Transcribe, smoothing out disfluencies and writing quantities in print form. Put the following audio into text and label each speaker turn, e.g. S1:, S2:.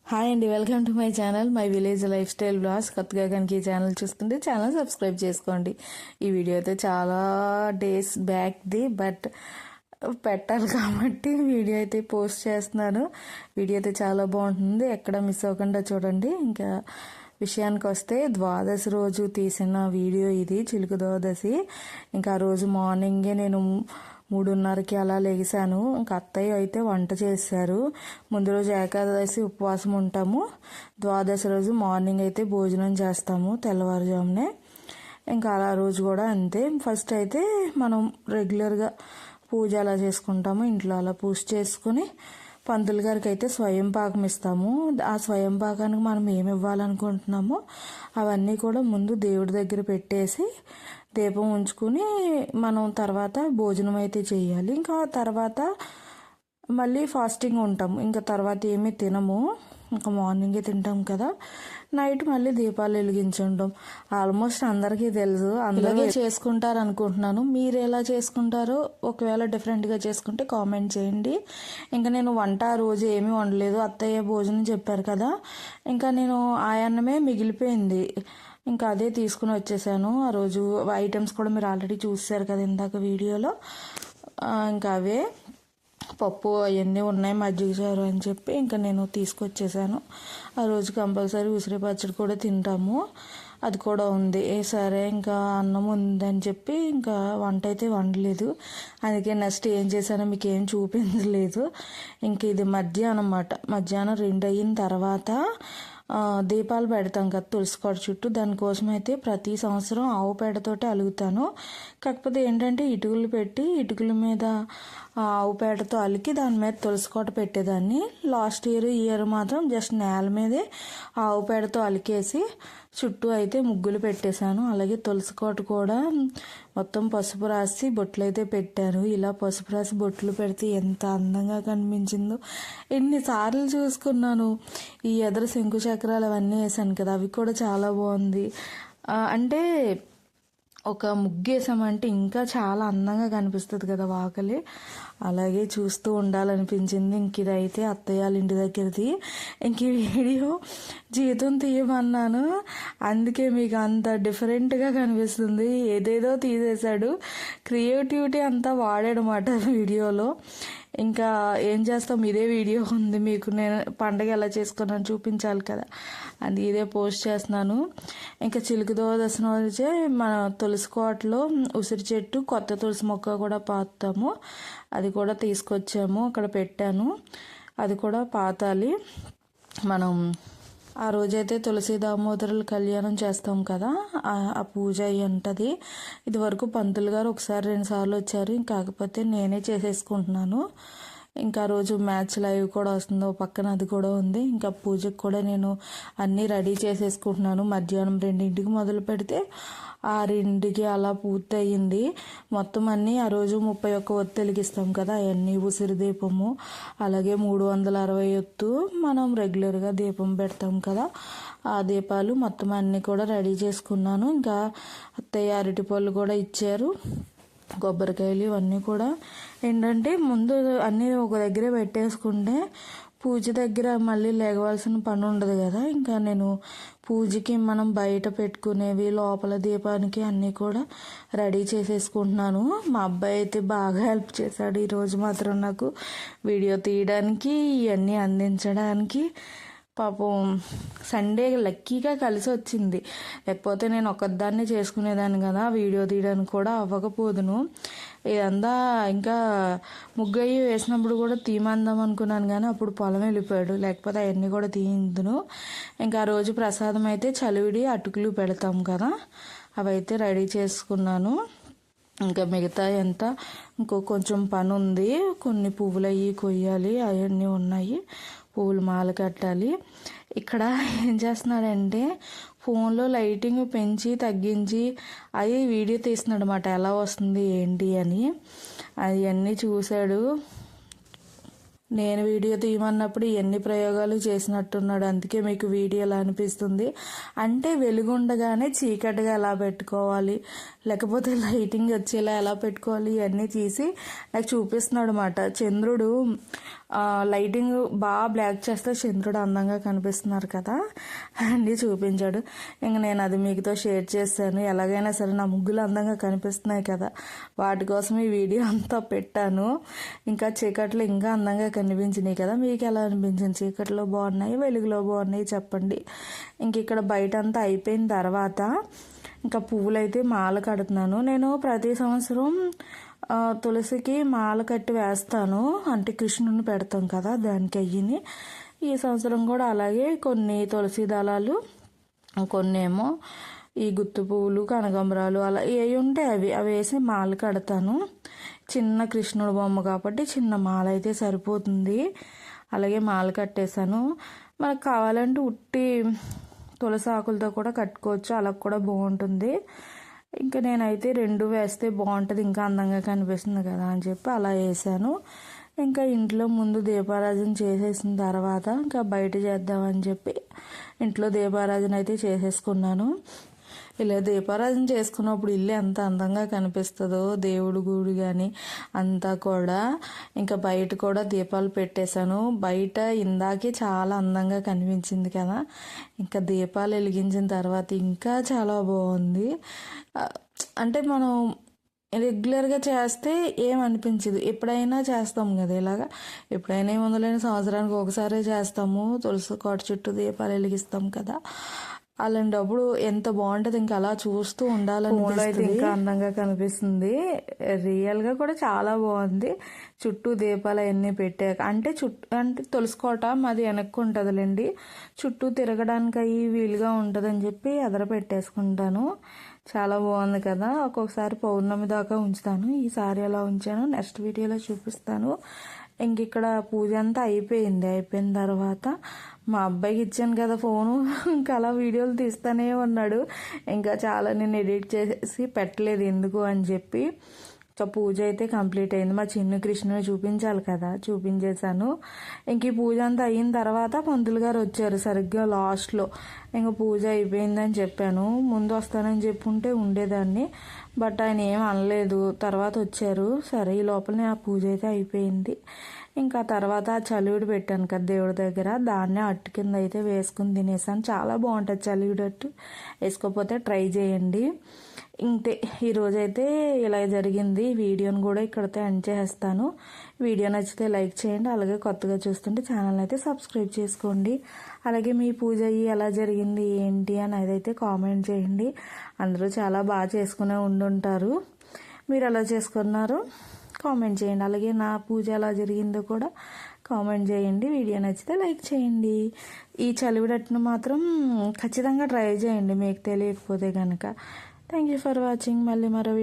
S1: Hi అండి, welcome to my channel my village lifestyle blogs. కొత్తగా కనుక ఈ ఛానల్ చూస్తుంటే ఛానల్ సబ్స్క్రైబ్ చేసుకోండి. ఈ వీడియో అయితే చాలా డేస్ బ్యాక్ది, బట్ పెట్టాలి కాబట్టి వీడియో అయితే పోస్ట్ చేస్తున్నాను. వీడియో అయితే చాలా బాగుంటుంది, ఎక్కడ మిస్ అవ్వకుండా చూడండి. ఇంకా విషయానికి వస్తే ద్వాదశి రోజు తీసిన వీడియో ఇది, చిలుక ద్వాదశి. ఇంకా ఆ రోజు మార్నింగే నేను 3:30కి అలా లేచాను. ఇంకా అత్తయ్య అయితే వంట చేశారు. ముందు రోజు ఏకాదశి ఉపవాసం ఉంటాము, ద్వాదశి రోజు మార్నింగ్ అయితే భోజనం చేస్తాము తెల్లవారుజామునే. ఇంకా అలా రోజు కూడా అంతే. ఫస్ట్ అయితే మనం రెగ్యులర్గా పూజ అలా చేసుకుంటాము, ఇంట్లో అలా పూజ చేసుకుని పంతులు గారికి అయితే స్వయం పాకం ఇస్తాము. ఆ స్వయం పాకానికి మనం ఏమి ఇవ్వాలనుకుంటున్నామో అవన్నీ కూడా ముందు దేవుడి దగ్గర పెట్టేసి దీపం ఉంచుకుని మనం తర్వాత భోజనం అయితే చేయాలి. ఇంకా తర్వాత మళ్ళీ ఫాస్టింగ్ ఉంటాము. ఇంకా తర్వాత ఏమీ తినము, ఇంకా మార్నింగే తింటాం కదా. నైట్ మళ్ళీ దీపాలు వెలిగించుంటాం. ఆల్మోస్ట్ అందరికీ తెలుసు, అందరూ చేసుకుంటారు అనుకుంటున్నాను. మీరు ఎలా చేసుకుంటారో ఒకవేళ డిఫరెంట్గా చేసుకుంటే కామెంట్ చేయండి. ఇంకా నేను వంట రోజు ఏమీ వండలేదు, అత్తయ్య భోజనం చెప్పారు కదా, ఇంకా నేను ఆ అన్నమే మిగిలిపోయింది, ఇంకా అదే తీసుకుని వచ్చేసాను. ఆ రోజు ఐటమ్స్ కూడా మీరు ఆల్రెడీ చూసారు కదా ఇందాక వీడియోలో. ఇంకా అవే పప్పు అవన్నీ ఉన్నాయి, మజ్జిగ చారు అని చెప్పి ఇంకా నేను తీసుకొచ్చేసాను. ఆ రోజు కంపల్సరీ ఉసిరి పచ్చడి కూడా తింటాము, అది కూడా ఉంది. సరే ఇంకా అన్నం ఉందని చెప్పి ఇంకా వంట అయితే వండలేదు. అందుకే నెక్స్ట్ ఏం చేశానో మీకు ఏం చూపించలేదు. ఇంక ఇది మధ్యాహ్నం అన్నమాట. మధ్యాహ్నం 2 అయిన తర్వాత దీపాలు పెడతాం కదా తులసికోట చుట్టూ. దానికోసం అయితే ప్రతి సంవత్సరం ఆవు పేడతోటి అలుగుతాను. కాకపోతే ఏంటంటే ఇటుకలు పెట్టి ఇటుకల మీద ఆవు పేడతో అలికి దాని మీద తులసికోట పెట్టేదాన్ని. లాస్ట్ ఇయర్ మాత్రం జస్ట్ నేల మీదే ఆవు పేడతో అలికేసి చుట్టూ అయితే ముగ్గులు పెట్టేశాను. అలాగే తులసికోట కూడా మొత్తం పసుపు రాసి బొట్లు అయితే పెట్టాను. ఇలా పసుపు రాసి బొట్లు పెడితే ఎంత అందంగా కనిపించిందో ఎన్నిసార్లు చూసుకున్నాను. ఈ ఎదర శంకు చక్రాలు అవన్నీ వేసాను కదా, అవి కూడా చాలా బాగుంది. అంటే ఒక ముగ్గేసామంటే ఇంకా చాలా అందంగా కనిపిస్తుంది కదా వాకలి, అలాగే చూస్తూ ఉండాలనిపించింది. ఇంక ఇదైతే అత్తయ్య వాళ్ళ ఇంటి దగ్గరది. ఇంక ఈ వీడియో జీతం తీయమన్నాను, అందుకే మీకు అంత డిఫరెంట్గా కనిపిస్తుంది. ఏదేదో తీసేశాడు, క్రియేటివిటీ అంతా వాడాడనమాట వీడియోలో. ఇంకా ఏం చేస్తాం, ఇదే వీడియో ఉంది మీకు, నేను పండగ ఎలా చేసుకున్నాను చూపించాలి కదా, అది ఇదే పోస్ట్ చేస్తున్నాను. ఇంకా చిలుక ద్వాదశి రోజే మన తులసికోటలో ఉసిరి చెట్టు కొత్త తులసి మొక్క కూడా పాతాము, అది కూడా తీసుకొచ్చాము, అక్కడ పెట్టాను. అది కూడా పాతాలి. మనం ఆ రోజైతే తులసి దామోదరుల కళ్యాణం చేస్తాం కదా, ఆ పూజ అయ్యి ఉంటుంది. ఇది వరకు పంతులు గారు 1-2 సార్లు వచ్చారు, కాకపోతే నేనే చేసేసుకుంటున్నాను. ఇంకా రోజు మ్యాచ్ లైవ్ కూడా వస్తుంది, పక్కన అది కూడా ఉంది. ఇంకా పూజకు కూడా నేను అన్నీ రెడీ చేసేసుకుంటున్నాను. మధ్యాహ్నం 2ంటికి మొదలు పెడితే 6ంటికి అలా పూర్తి అయ్యింది మొత్తం అన్నీ. ఆ రోజు 31 ఒత్తి వెలిగిస్తాం కదా, అవన్నీ ఉసిరి దీపము, అలాగే 360 ఒత్తు మనం రెగ్యులర్గా దీపం పెడతాం కదా, ఆ దీపాలు మొత్తం అన్నీ కూడా రెడీ చేసుకున్నాను. ఇంకా అత్తయ్య అరటిపళ్ళు కూడా ఇచ్చారు, కొబ్బరికాయలు ఇవన్నీ కూడా. ఏంటంటే ముందు అన్నీ ఒక దగ్గరే పెట్టేసుకుంటే పూజ దగ్గర మళ్ళీ లేగవలసిన పని ఉండదు కదా. ఇంకా నేను పూజకి మనం బయట పెట్టుకునేవి లోపల దీపానికి అన్నీ కూడా రెడీ చేసేసుకుంటున్నాను. మా అబ్బాయి అయితే బాగా హెల్ప్ చేశాడు ఈరోజు మాత్రం నాకు వీడియో తీయడానికి, ఇవన్నీ అందించడానికి. పాపం సండే లక్కీగా కలిసి వచ్చింది, లేకపోతే నేను ఒక్కదాన్నే చేసుకునేదాన్ని కదా, వీడియో తీయడానికి కూడా అవ్వకపోదును. ఇదంతా ఇంకా ముగ్గయ్యి వేసినప్పుడు కూడా తీమందాం అనుకున్నాను, కానీ అప్పుడు పొలం వెళ్ళిపోయాడు, లేకపోతే అవన్నీ కూడా తీయిందును. ఇంకా ఆ రోజు ప్రసాదం అయితే చలివిడి అటుకులు పెడతాం కదా, అవైతే రెడీ చేసుకున్నాను. ఇంకా మిగతా ఎంత కొంచెం పని ఉంది, కొన్ని పువ్వులు అవి కొయ్యాలి, అవన్నీ ఉన్నాయి, పువ్వులు మాల కట్టాలి. ఇక్కడ ఏం చేస్తున్నాడంటే ఫోన్లో లైటింగ్ పెంచి తగ్గించి అది వీడియో తీస్తున్నాడు అన్నమాట, ఎలా వస్తుంది ఏంటి అని. అవన్నీ చూశాడు. నేను వీడియో తీయమన్నప్పుడు ఎన్ని ప్రయోగాలు చేసినట్టున్నాడు, అందుకే మీకు వీడియో ఎలా అనిపిస్తుంది అంటే వెలుగుండగానే చీకటిగా ఎలా పెట్టుకోవాలి, లేకపోతే లైటింగ్ వచ్చేలా ఎలా పెట్టుకోవాలి, ఇవన్నీ తీసి నాకు చూపిస్తున్నాడు అన్నమాట. చంద్రుడు లైటింగ్ బాగా బ్లాక్ చేస్తే చంద్రుడు అందంగా కనిపిస్తున్నారు కదా అండి చూపించాడు. ఇంక నేను అది మీతో షేర్ చేశాను. ఎలాగైనా సరే నా ముగ్గులు అందంగా కనిపిస్తున్నాయి కదా, వాటి కోసం ఈ వీడియో అంతా పెట్టాను. ఇంకా చీకట్లో ఇంకా అందంగా కనిపించినాయి కదా, మీకు ఎలా అనిపించింది? చీకట్లో బాగున్నాయి, వెలుగులో బాగున్నాయి చెప్పండి. ఇంక ఇక్కడ బయట అంతా అయిపోయిన తర్వాత ఇంకా పువ్వులు అయితే మాల కడుతున్నాను. నేను ప్రతి సంవత్సరం తులసికి మాల కట్టి వేస్తాను, అంటే కృష్ణుని పెడతాం కదా దానికి అయ్యిని. ఈ సంవత్సరం కూడా అలాగే కొన్ని తులసి దళాలు, కొన్ని ఏమో ఈ గుత్తు పువ్వులు, కనకాంబరాలు అలా ఏవి ఉంటే అవి వేసి మాల కడతాను. చిన్న కృష్ణుడు బొమ్మ కాబట్టి చిన్న మాల అయితే సరిపోతుంది. అలాగే మాల కట్టేశాను. మనకు కావాలంటే ఉట్టి తులసి ఆకులతో కూడా కట్టుకోవచ్చు, అలా కూడా బాగుంటుంది. ఇంకా నేనైతే 2 వేస్తే బాగుంటుంది, ఇంకా అందంగా కనిపిస్తుంది కదా అని చెప్పి అలా వేసాను. ఇంకా ఇంట్లో ముందు దీపారాధన చేసేసిన తర్వాత ఇంకా బయట చేద్దామని చెప్పి ఇంట్లో దీపారాధన అయితే చేసేసుకున్నాను. ఇలా దీపారాధన చేసుకున్నప్పుడు ఇల్లు ఎంత అందంగా కనిపిస్తుందో, దేవుడి గుడి కానీ అంతా కూడా. ఇంకా బయట కూడా దీపాలు పెట్టేశాను. బయట ఇందాకే చాలా అందంగా కనిపించింది కదా, ఇంకా దీపాలు వెలిగించిన తర్వాత ఇంకా చాలా బాగుంది. అంటే మనం రెగ్యులర్గా చేస్తే ఏమనిపించదు, ఎప్పుడైనా చేస్తాం కదా ఇలాగా. ఎప్పుడైనా ఏముందలేని సంవత్సరానికి ఒకసారే చేస్తాము, తులసి కోట చుట్టూ దీపాలు వెలిగిస్తాం కదా. అలాంటప్పుడు ఎంత బాగుంటుంది, ఇంకా అలా చూస్తూ ఉండాలని అయితే ఇంకా అందంగా కనిపిస్తుంది. రియల్గా కూడా చాలా బాగుంది. చుట్టూ దీపాలు అవన్నీ పెట్టాక అంటే తులసికోట మాది వెనక్కు ఉంటుందిలేండి, చుట్టూ తిరగడానికి అవి వీలుగా ఉంటుందని చెప్పి ఎదర పెట్టేసుకుంటాను. చాలా బాగుంది కదా. ఒక్కొక్కసారి పౌర్ణమి దాకా ఉంచుతాను, ఈసారి ఎలా ఉంచాను నెక్స్ట్ వీడియోలో చూపిస్తాను. ఇంక ఇక్కడ పూజ అంతా అయిపోయిన తర్వాత మా అబ్బాయికి ఇచ్చాను కదా ఫోను, ఇంకా అలా వీడియోలు తీస్తూనే ఉన్నాడు. ఇంకా చాలా నేను ఎడిట్ చేసి పెట్టలేదు ఎందుకు అని చెప్పి. సో పూజ అయితే కంప్లీట్ అయింది. మా చిన్న కృష్ణుని చూపించాలి కదా, చూపించేశాను. ఇంక ఈ పూజ అంతా అయిన తర్వాత పంతులు గారు వచ్చారు సరిగ్గా లాస్ట్లో. ఇంకా పూజ అయిపోయిందని చెప్పాను, ముందు వస్తానని చెప్పుంటే ఉండేదాన్ని, బట్ ఆయన ఏం అనలేదు. తర్వాత వచ్చారు. సరే ఈ లోపలనే ఆ పూజ అయితే అయిపోయింది. ఇంకా తర్వాత చలివిడి పెట్టాను కదా దేవుడి దగ్గర, దాన్నే అట్టు కింద అయితే వేసుకుని తినేసాను. చాలా బాగుంటుంది చలివిడి అట్టు, వేసుకోకపోతే ట్రై చేయండి. ఇంతే ఈరోజైతే ఇలా జరిగింది. వీడియోని కూడా ఇక్కడితో ఎండ్ చేస్తాను. వీడియో నచ్చితే లైక్ చేయండి, అలాగే కొత్తగా చూస్తుంటే ఛానల్ అయితే సబ్స్క్రైబ్ చేసుకోండి. అలాగే మీ పూజ ఎలా జరిగింది ఏంటి అని అదైతే కామెంట్ చేయండి. అందరూ చాలా బాగా చేసుకునే ఉండుంటారు, మీరు ఎలా చేసుకున్నారో కామెంట్ చేయండి. అలాగే నా పూజ ఎలా జరిగిందో కూడా కామెంట్ చేయండి. వీడియో నచ్చితే లైక్ చేయండి. ఈ చలివిడట్టును మాత్రం ఖచ్చితంగా ట్రై చేయండి మీకు తెలియకపోతే కనుక. Thank you for watching. మళ్ళీ మరో